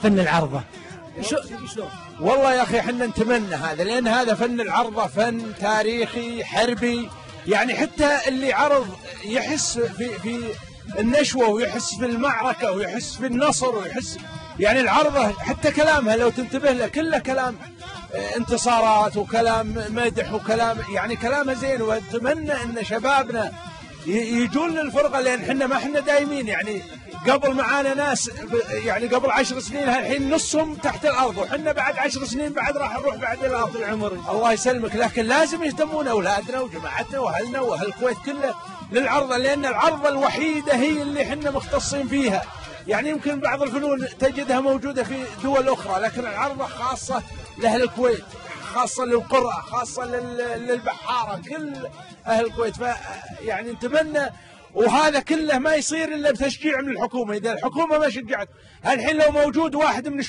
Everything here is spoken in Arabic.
فن العرضة؟ والله يا أخي احنا نتمنى هذا، لأن هذا فن العرضة فن تاريخي حربي، يعني حتى اللي عرض يحس في النشوة ويحس في المعركة ويحس في النصر ويحس، يعني العرضة حتى كلامها لو تنتبه له كله كلام انتصارات وكلام مدح وكلام، يعني كلامها زين. واتمنى ان شبابنا يجون للفرقة، لان احنا ما احنا دايمين، يعني قبل معانا ناس يعني قبل 10 سنين الحين نصهم تحت الارض، وحنا بعد 10 سنين بعد راح نروح بعد الارض العمر. الله يسلمك، لكن لازم يهتمون اولادنا وجماعتنا واهلنا واهل الكويت كله للعرضه، لان العرضه الوحيده هي اللي احنا مختصين فيها. يعني يمكن بعض الفنون تجدها موجوده في دول اخرى، لكن العرضه خاصه لاهل الكويت، خاصه للقرى، خاصه للبحاره، كل اهل الكويت. يعني نتمنى، وهذا كله ما يصير الا بتشجيع من الحكومه. اذا الحكومه ما شجعت، الحين لو موجود واحد من